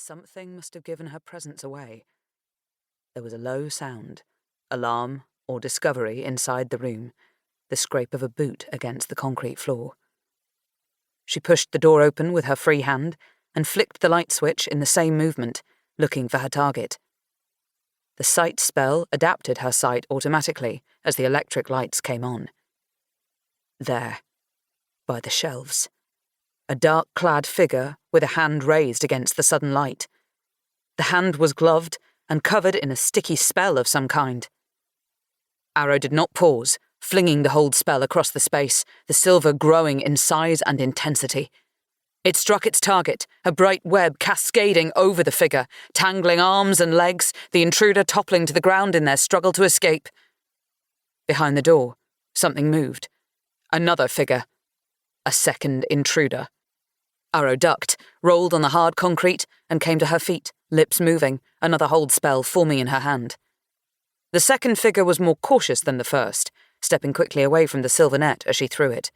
Something must have given her presence away. There was a low sound, alarm or discovery inside the room, the scrape of a boot against the concrete floor. She pushed the door open with her free hand and flicked the light switch in the same movement, looking for her target. The sight spell adapted her sight automatically as the electric lights came on. There, by the shelves, a dark-clad figure with a hand raised against the sudden light. The hand was gloved and covered in a sticky spell of some kind. Arrow did not pause, flinging the hold spell across the space, the silver growing in size and intensity. It struck its target, a bright web cascading over the figure, tangling arms and legs, the intruder toppling to the ground in their struggle to escape. Behind the door, something moved. Another figure. A second intruder. Arrow ducked, rolled on the hard concrete, and came to her feet, lips moving, another hold spell forming in her hand. The second figure was more cautious than the first, stepping quickly away from the silver net as she threw it.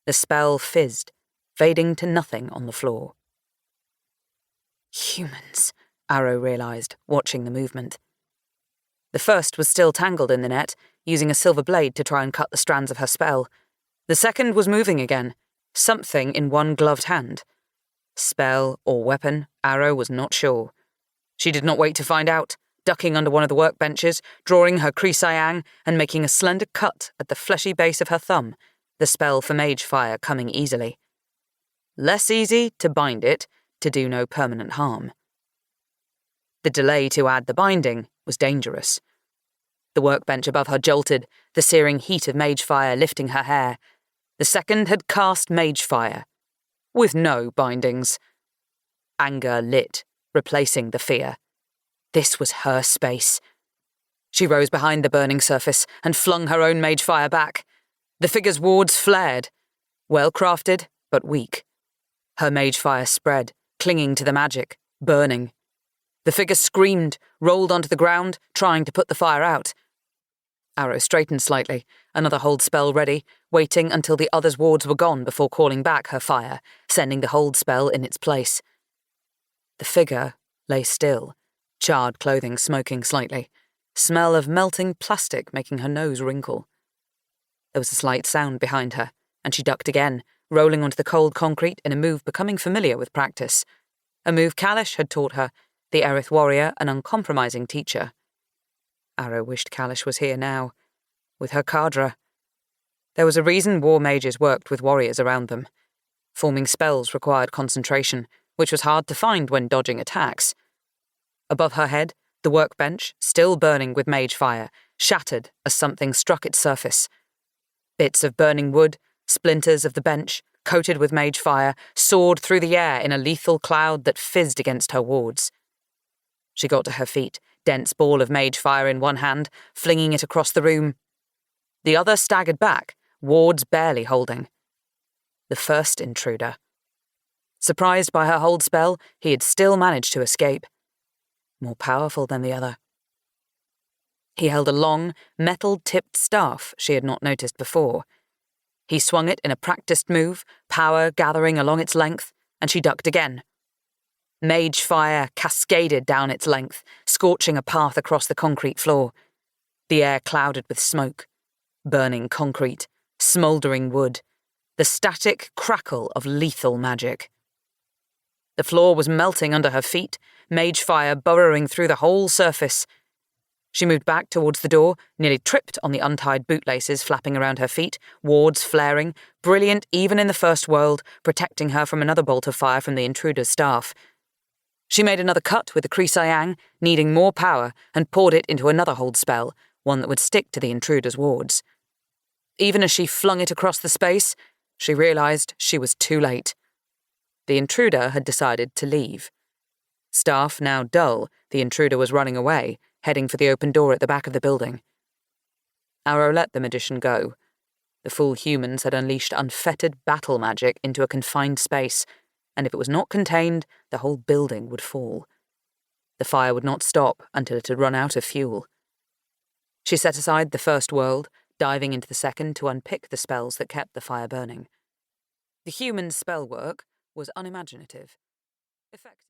The spell fizzed, fading to nothing on the floor. Humans, Arrow realized, watching the movement. The first was still tangled in the net, using a silver blade to try and cut the strands of her spell. The second was moving again, something in one gloved hand. Spell or weapon, Arrow was not sure. She did not wait to find out, ducking under one of the workbenches, drawing her Kree-Sayang and making a slender cut at the fleshy base of her thumb, the spell for mage fire coming easily. Less easy to bind it, to do no permanent harm. The delay to add the binding was dangerous. The workbench above her jolted, the searing heat of mage fire lifting her hair. The second had cast mage fire, with no bindings. Anger lit, replacing the fear. This was her space. She rose behind the burning surface and flung her own mage fire back. The figure's wards flared, well-crafted but weak. Her mage fire spread, clinging to the magic, burning. The figure screamed, rolled onto the ground, trying to put the fire out. Arrow straightened slightly, another hold spell ready, waiting until the other's wards were gone before calling back her fire, sending the hold spell in its place. The figure lay still, charred clothing smoking slightly, smell of melting plastic making her nose wrinkle. There was a slight sound behind her, and she ducked again, rolling onto the cold concrete in a move becoming familiar with practice. A move Kalish had taught her, the Erith warrior an uncompromising teacher. Arrow wished Kalish was here now, with her cadre. There was a reason war mages worked with warriors around them. Forming spells required concentration, which was hard to find when dodging attacks. Above her head, the workbench, still burning with mage fire, shattered as something struck its surface. Bits of burning wood, splinters of the bench, coated with mage fire, soared through the air in a lethal cloud that fizzed against her wards. She got to her feet, dense ball of mage fire in one hand, flinging it across the room. The other staggered back, wards barely holding. The first intruder. Surprised by her hold spell, he had still managed to escape. More powerful than the other. He held a long, metal-tipped staff she had not noticed before. He swung it in a practiced move, power gathering along its length, and she ducked again. Mage fire cascaded down its length, scorching a path across the concrete floor. The air clouded with smoke. Burning concrete, smouldering wood, the static crackle of lethal magic. The floor was melting under her feet, mage fire burrowing through the whole surface. She moved back towards the door, nearly tripped on the untied bootlaces flapping around her feet, wards flaring, brilliant even in the first world, protecting her from another bolt of fire from the intruder's staff. She made another cut with the Kree-Sayang, needing more power, and poured it into another hold spell, one that would stick to the intruder's wards. Even as she flung it across the space, she realized she was too late. The intruder had decided to leave. Staff now dull, the intruder was running away, heading for the open door at the back of the building. Arrow let the magician go. The fool humans had unleashed unfettered battle magic into a confined space, and if it was not contained, the whole building would fall. The fire would not stop until it had run out of fuel. She set aside the first world, diving into the second to unpick the spells that kept the fire burning. The human spell work was unimaginative. Effective.